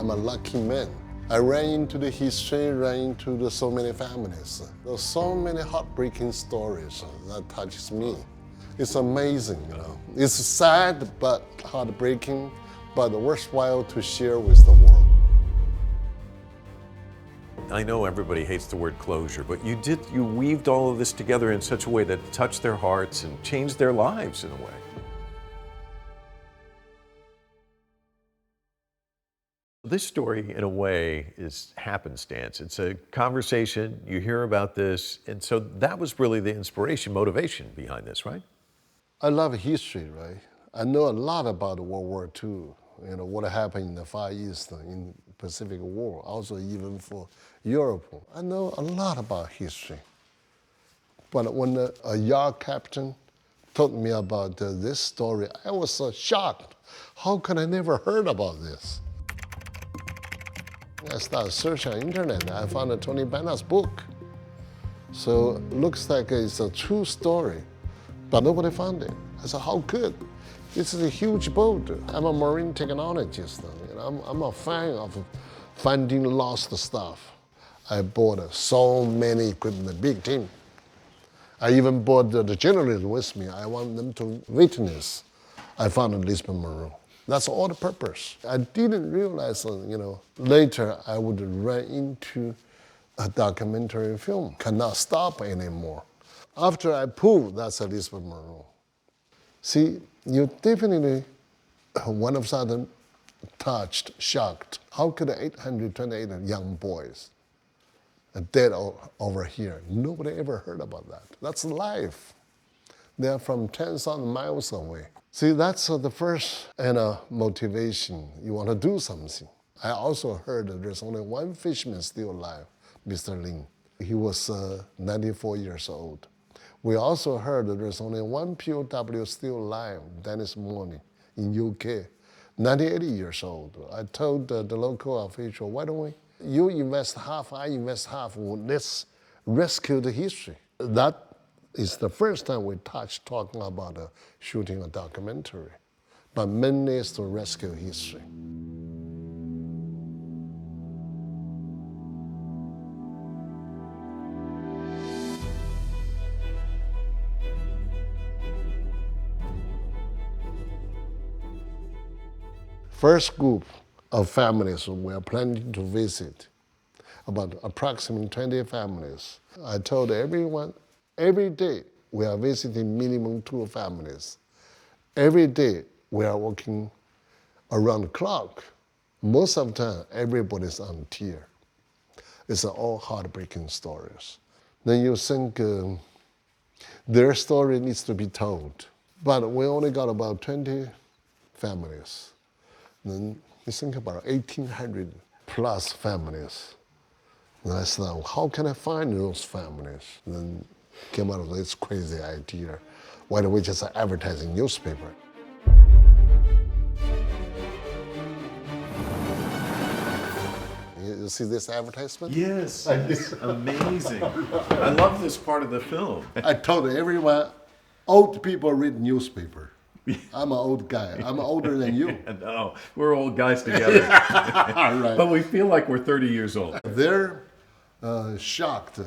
I'm a lucky man. I ran into the history, ran into so many families. There's so many heartbreaking stories that touches me. It's amazing, you know. It's sad but heartbreaking, but worthwhile to share with the world. I know everybody hates the word closure, but you weaved all of this together in such a way that touched their hearts and changed their lives in a way. This story, in a way, is happenstance. It's a conversation, you hear about this, and so that was really the inspiration, motivation behind this, right? I love history, right? I know a lot about World War II, you know, what happened in the Far East, in Pacific War, also even for Europe. I know a lot about history. But when a yard captain told me about this story, I was so shocked. How could I never heard about this? I started searching on the internet. I found a Tony Bennett's book. So it looks like it's a true story, but nobody found it. I said, how could? This is a huge boat. I'm a marine technologist. You know, I'm a fan of finding lost stuff. I bought so many equipment, big team. I even brought the journalists with me. I want them to witness. I found a Lisbon Maru. That's all the purpose. I didn't realize, you know, later I would run into a documentary film. Cannot stop anymore. After I proved that's a Lisbon Maru. See, you definitely, one of a sudden, touched, shocked. How could 828 young boys dead over here? Nobody ever heard about that. That's life. They're from 10,000 miles away. See, that's the first motivation. You want to do something. I also heard that there's only one fisherman still alive, Mr. Lin. He was 94 years old. We also heard that there's only one POW still alive, Dennis Morney, in UK, 98 years old. I told the local official, why don't you invest half, I invest half, let's rescue the history. That is the first time we talking about shooting a documentary, but mainly is to rescue history. First group of families we are planning to visit, about approximately 20 families. I told everyone, every day we are visiting minimum 2 families. Every day we are working around the clock. Most of the time, everybody's on tear. It's all heartbreaking stories. Then you think their story needs to be told. But we only got about 20 families. Then you think about 1,800 plus families. And I said, how can I find those families? And then came out of this crazy idea. Why don't we just advertise in newspaper? You see this advertisement? Yes, it's amazing. I love this part of the film. I told everyone, old people read newspaper. I'm an old guy. I'm older than you. No, we're old guys together. Right. But we feel like we're 30 years old. They're shocked.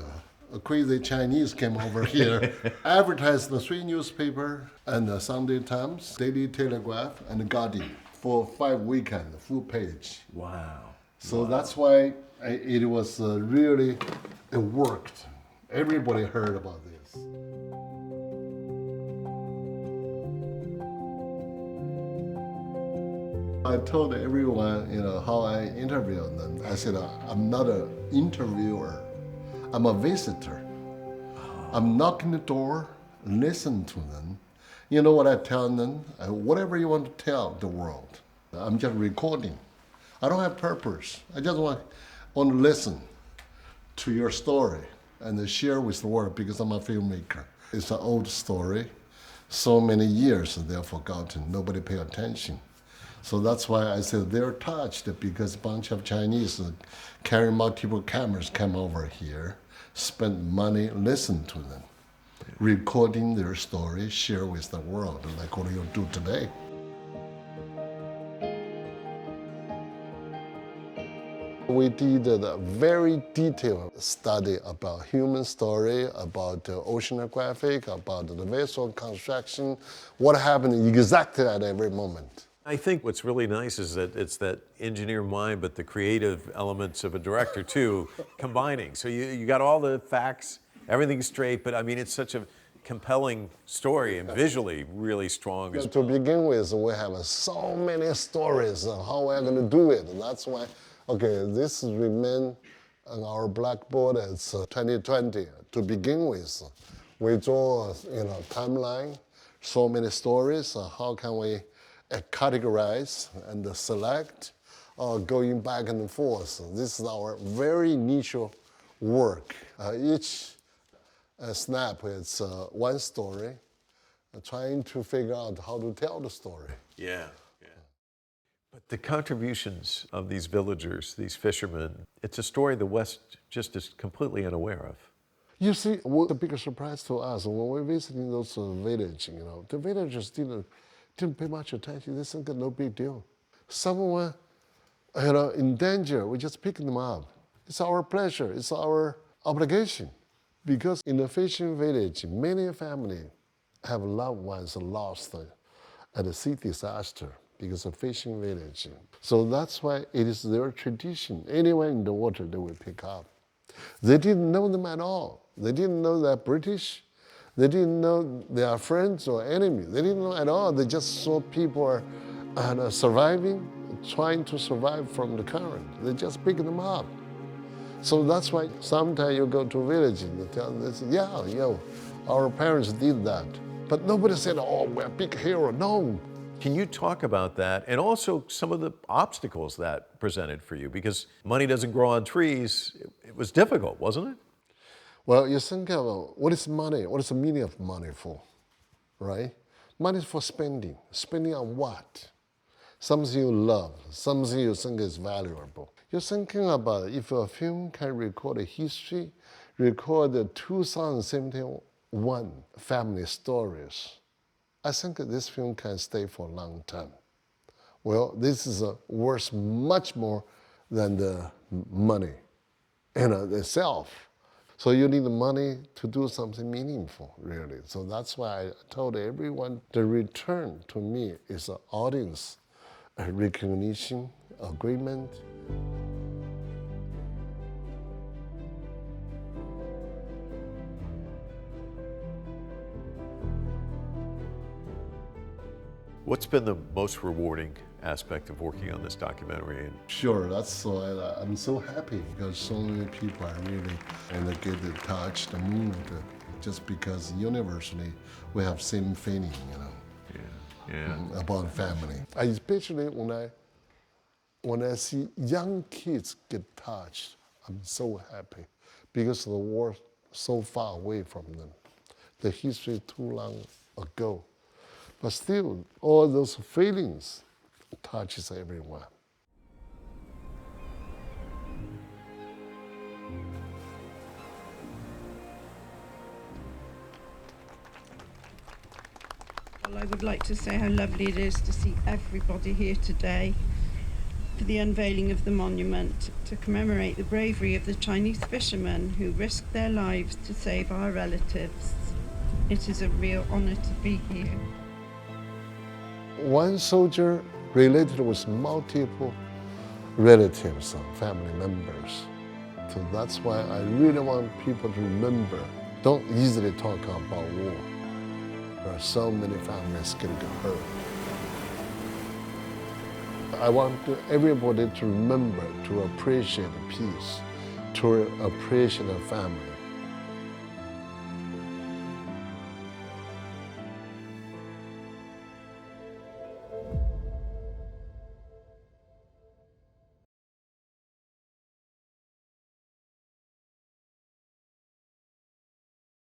A crazy Chinese came over here, advertised the 3 newspapers and the Sunday Times, Daily Telegraph, and the Guardian for 5 weekends, full page. Wow. So that's why it was really, it worked. Everybody heard about this. I told everyone, you know, how I interviewed them. I said, I'm not an interviewer. I'm a visitor. I'm knocking the door, listen to them. You know what I tell them? Whatever you want to tell the world. I'm just recording. I don't have purpose. I just want to listen to your story and share with the world because I'm a filmmaker. It's an old story. So many years they're forgotten. Nobody pay attention. So that's why I said they're touched because a bunch of Chinese carrying multiple cameras come over here, spend money, listen to them, recording their story, share with the world, like what you do today. we did a very detailed study about human story, about oceanographic, about the vessel construction, what happened exactly at every moment. I think what's really nice is that it's that engineer mind, but the creative elements of a director too, combining. So you got all the facts, everything's straight, but I mean, it's such a compelling story and visually really strong. To begin with, we have so many stories on how we're going to do it. And that's why, okay, this remain on our blackboard as 2020. To begin with, we draw timeline, so many stories. How can we categorize and select, going back and forth. This is our very initial work. Each snap is one story, trying to figure out how to tell the story. Yeah. But the contributions of these villagers, these fishermen, it's a story the West just is completely unaware of. You see, what the biggest surprise to us when we're visiting those villages, the villagers didn't pay much attention. They think no big deal. Someone, in danger, we just pick them up. It's our pleasure. It's our obligation. Because in the fishing village, many families have loved ones lost at a sea disaster because of fishing village. So that's why it is their tradition. Anywhere in the water, they will pick up. They didn't know them at all. They didn't know they're British. They didn't know they are friends or enemies. They didn't know at all. They just saw people are surviving, trying to survive from the current. They just pick them up. So that's why sometimes you go to a village and they tell them, our parents did that. But nobody said, oh, we're a big hero. No. Can you talk about that and also some of the obstacles that presented for you? Because money doesn't grow on trees. It was difficult, wasn't it? Well, you think about what is money? What is the meaning of money for, right? Money is for spending. Spending on what? Something you love, something you think is valuable. You're thinking about if a film can record a history, record the 2071 family stories, I think this film can stay for a long time. Well, this is worth much more than the money itself. So you need the money to do something meaningful, really. So that's why I told everyone the return to me is an audience, a recognition, agreement. What's been the most rewarding aspect of working on this documentary? Sure, that's why I'm so happy because so many people are really get touched, moved, just because universally we have same feeling, about family. Especially when I see young kids get touched, I'm so happy because the war so far away from them. The history too long ago. But still, all those feelings touches everyone. Well, I would like to say how lovely it is to see everybody here today for the unveiling of the monument to commemorate the bravery of the Chinese fishermen who risked their lives to save our relatives. It is a real honor to be here. One soldier related with multiple relatives and family members. So that's why I really want people to remember, don't easily talk about war. There are so many families getting hurt. I want everybody to remember to appreciate peace, to appreciate the family.